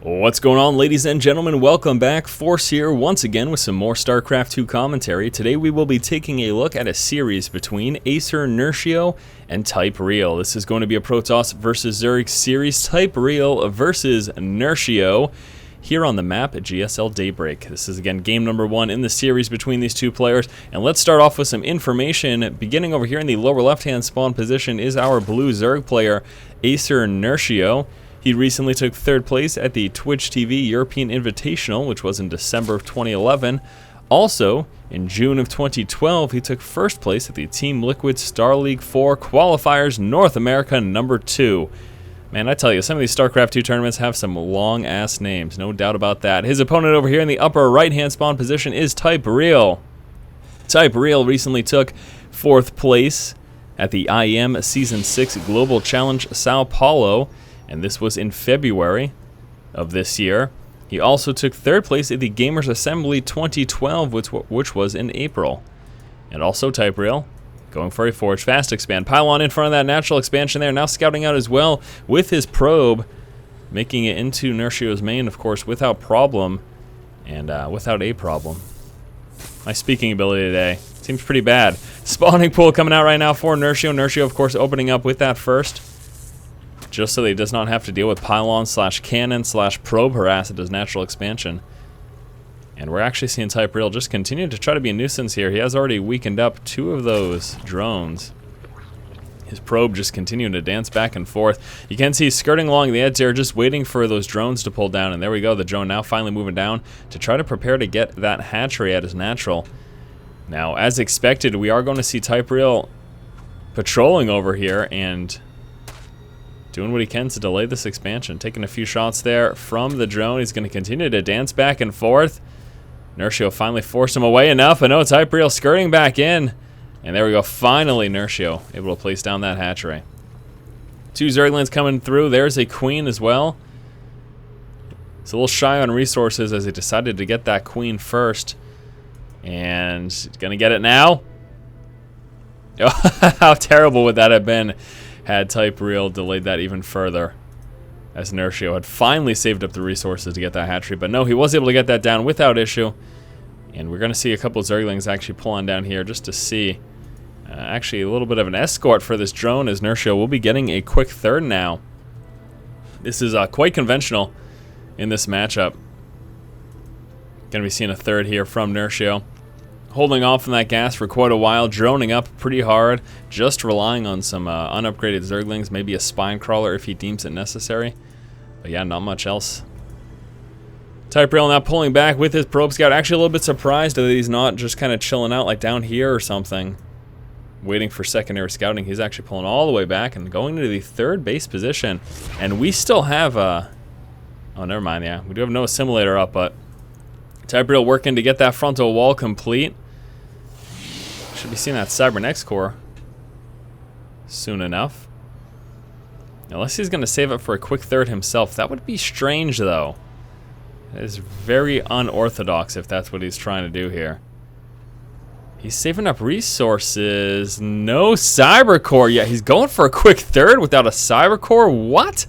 What's going on, ladies and gentlemen? Welcome back. Force here once again with some more StarCraft 2 commentary. Today we will be taking a look at a series between Acer Nerchio and TypeReal. This is going to be a Protoss versus Zerg series, TypeReal versus Nerchio, here on the map at GSL Daybreak. This is again game number 1 in the series between these two players. And let's start off with some information. Beginning over here in the lower left-hand spawn position is our blue Zerg player, Acer Nerchio. He recently took 3rd place at the Twitch TV European Invitational, which was in December of 2011. Also, in June of 2012, he took 1st place at the Team Liquid Star League 4 Qualifiers North America number 2. Man, I tell you, some of these StarCraft 2 tournaments have some long-ass names, no doubt about that. His opponent over here in the upper right-hand spawn position is TypeReal. TypeReal recently took 4th place at the IM Season 6 Global Challenge Sao Paulo, and this was in February of this year. He also took 3rd place at the Gamers Assembly 2012, which was in April. And also TypeReal going for a Forge Fast Expand. Pylon in front of that natural expansion there, now scouting out as well with his probe, making it into Nerchio's main, of course, without problem and without a problem. My speaking ability today seems pretty bad. Spawning pool coming out right now for Nerchio. Nerchio, of course, opening up with that first, just so that he does not have to deal with pylon / cannon / probe harass at his natural expansion. And we're actually seeing TypeReal just continue to try to be a nuisance here. He has already weakened up 2 of those drones. His probe just continuing to dance back and forth. You can see he's skirting along the edge there, just waiting for those drones to pull down. And there we go, the drone now finally moving down to try to prepare to get that hatchery at his natural. Now, as expected, we are going to see TypeReal patrolling over here and doing what he can to delay this expansion. Taking a few shots there from the drone. He's going to continue to dance back and forth. Nerchio finally forced him away enough. I know TypeReal skirting back in. And there we go. Finally, Nerchio able to place down that hatchery. 2 Zerglings coming through. There's a queen as well. He's a little shy on resources as he decided to get that queen first. And he's going to get it now. How terrible would that have been had TypeReal delayed that even further, as Nerchio had finally saved up the resources to get that hatchery. But no, he was able to get that down without issue. And we're going to see a couple of Zerglings actually pull on down here just to see. Actually, a little bit of an escort for this drone, as Nerchio will be getting a quick 3rd now. This is quite conventional in this matchup. Going to be seeing a 3rd here from Nerchio. Holding off from that gas for quite a while, droning up pretty hard, just relying on some unupgraded Zerglings, maybe a spine crawler if he deems it necessary. But yeah, not much else. TypeReal now pulling back with his probe scout. Actually a little bit surprised that he's not just kind of chilling out like down here or something, waiting for secondary scouting. He's actually pulling all the way back and going to the 3rd base position. And we still have oh, never mind, yeah. We do have no assimilator up, but TypeReal working to get that frontal wall complete. Should be seeing that Cybernex core soon enough. Unless he's going to save it for a quick 3rd himself. That would be strange, though. It is very unorthodox if that's what he's trying to do here. He's saving up resources. No cyber core yet. He's going for a quick 3rd without a cyber core. What?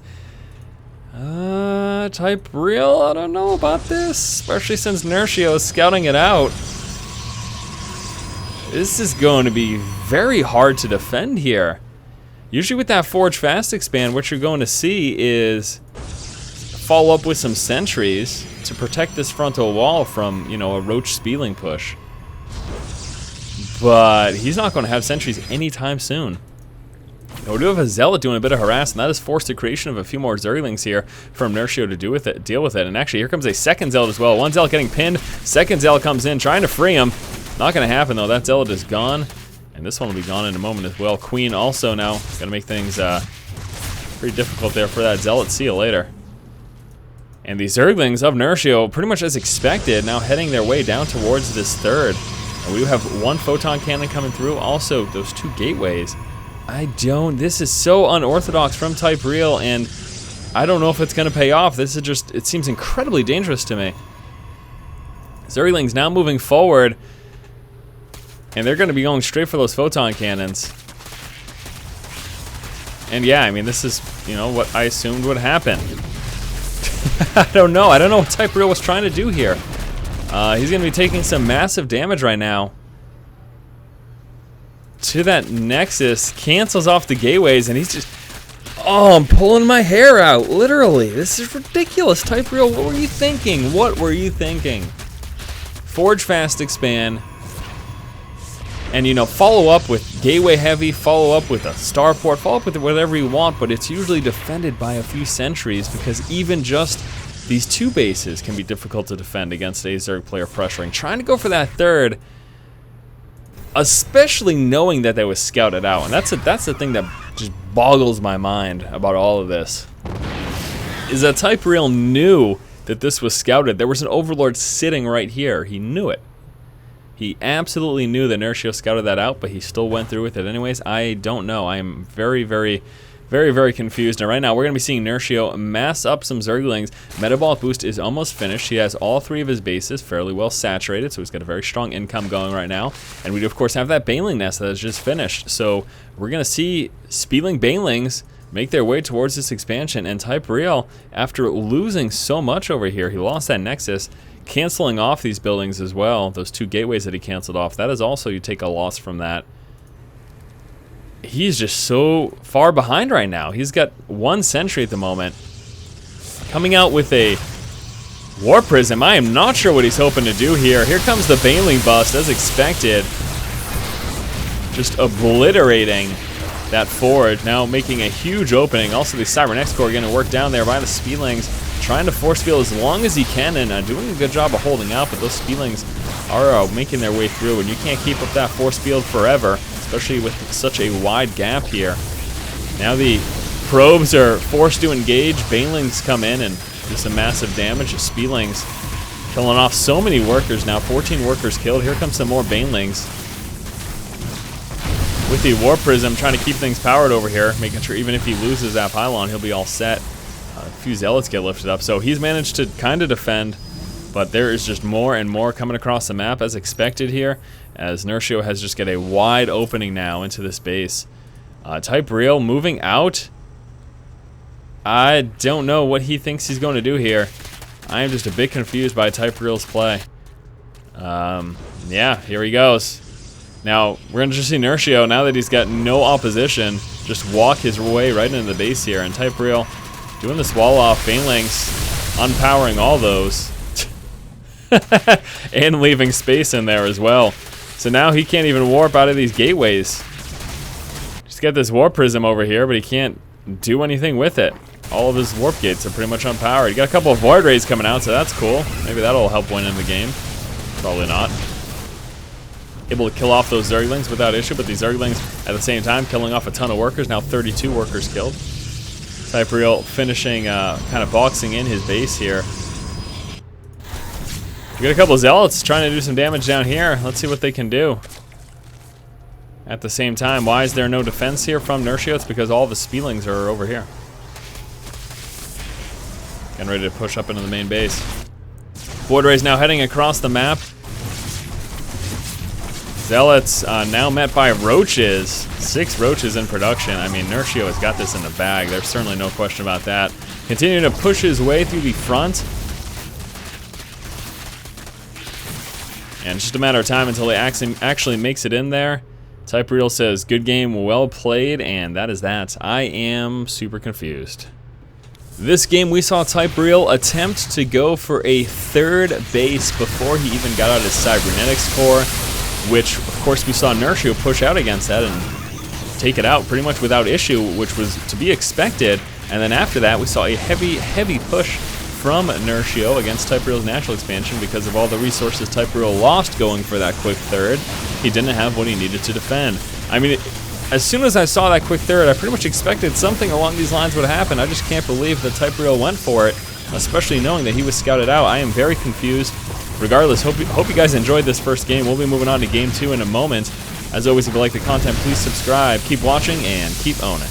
TypeReal, I don't know about this. Especially since Nerchio is scouting it out. This is going to be very hard to defend here. Usually with that Forge Fast Expand, what you're going to see is follow up with some sentries to protect this frontal wall from, you know, a roach spieling push. But he's not going to have sentries anytime soon. Now, we do have a Zealot doing a bit of harass, and that has forced the creation of a few more Zerglings here from Nerchio to deal with it. And actually, here comes a 2nd Zealot as well. 1 Zealot getting pinned. 2nd Zealot comes in, trying to free him. Not going to happen, though. That Zealot is gone. And this one will be gone in a moment as well. Queen also now going to make things pretty difficult there for that Zealot. See you later. And the Zerglings of Nerchio, pretty much as expected, now heading their way down towards this 3rd. And we do have 1 photon cannon coming through. Also, those 2 gateways. This is so unorthodox from TypeReal, and I don't know if it's going to pay off. This is just, it seems incredibly dangerous to me. Zerglings now moving forward, and they're going to be going straight for those photon cannons. And yeah, I mean, this is, you know, what I assumed would happen. I don't know. I don't know what TypeReal was trying to do here. He's going to be taking some massive damage right now. To that Nexus, cancels off the gateways, and he's just... Oh, I'm pulling my hair out, literally. This is ridiculous. TypeReal, what were you thinking? What were you thinking? Forge fast, expand. And, you know, follow up with gateway heavy, follow up with a starport, follow up with whatever you want, but it's usually defended by a few sentries because even just these two bases can be difficult to defend against a Zerg player pressuring. Trying to go for that third, especially knowing that was scouted out, and that's the thing that just boggles my mind about all of this, is that TypeReal knew that this was scouted. There was an Overlord sitting right here. He knew it. He absolutely knew that Nerchio scouted that out, but he still went through with it anyways. I don't know. I am very, very, very, very confused. Now, right now, we're going to be seeing Nerchio mass up some Zerglings. Metabolic boost is almost finished. He has all three of his bases fairly well saturated, so he's got a very strong income going right now. And we, of course, have that Baneling nest that is just finished. So we're going to see Spieling Banelings make their way towards this expansion. And TypeReal, after losing so much over here, he lost that Nexus, canceling off these buildings as well. Those two gateways that he canceled off, that is also, you take a loss from that. He's just so far behind right now. He's got one sentry at the moment. Coming out with a War Prism. I am not sure what he's hoping to do here. Here comes the Baneling bust as expected. Just obliterating that forge. Now making a huge opening. Also the Cybernex core getting worked down there by the Spielings. Trying to force field as long as he can and doing a good job of holding out, but those Spielings are making their way through, and you can't keep up that force field forever, especially with such a wide gap here. Now the probes are forced to engage. Banelings come in and do some massive damage. The Spielings killing off so many workers now. 14 workers killed. Here comes some more Banelings. With the War Prism, trying to keep things powered over here, making sure even if he loses that pylon, he'll be all set. A few Zealots get lifted up, so he's managed to kind of defend, but there is just more and more coming across the map as expected here, as Nerchio has just got a wide opening now into this base. TypeReal moving out. I don't know what he thinks he's going to do here. I am just a bit confused by TypeReal's play. Yeah, here he goes. Now, we're going to just see Nerchio, now that he's got no opposition, just walk his way right into the base here, and TypeReal doing this wall off, Banelings unpowering all those. And leaving space in there as well. So now he can't even warp out of these gateways. Just got this Warp Prism over here, but he can't do anything with it. All of his warp gates are pretty much unpowered. He got a couple of Void Rays coming out, so that's cool. Maybe that'll help win in the game. Probably not. Able to kill off those Zerglings without issue, but these Zerglings at the same time killing off a ton of workers. Now 32 workers killed. TypeReal finishing, kind of boxing in his base here. We got a couple of Zealots trying to do some damage down here. Let's see what they can do. At the same time, why is there no defense here from Nerchio? It's because all the Spielings are over here. Getting ready to push up into the main base. Void Rays now heading across the map. Zealots now met by Roaches. 6 Roaches in production. I mean, Nerchio has got this in the bag. There's certainly no question about that. Continuing to push his way through the front. And it's just a matter of time until he actually makes it in there. TypeReal says, good game, well played, and that is that. I am super confused. This game, we saw TypeReal attempt to go for a third base before he even got out his Cybernetics core, which, of course, we saw Nerchio push out against that and take it out pretty much without issue, which was to be expected. And then after that, we saw a heavy, heavy push from Nerchio against TypeReal's natural expansion because of all the resources TypeReal lost going for that quick third. He didn't have what he needed to defend. I mean, as soon as I saw that quick third, I pretty much expected something along these lines would happen. I just can't believe that TypeReal went for it, especially knowing that he was scouted out. I am very confused. Regardless, hope you guys enjoyed this first game. We'll be moving on to game 2 in a moment. As always, if you like the content, please subscribe, keep watching, and keep owning.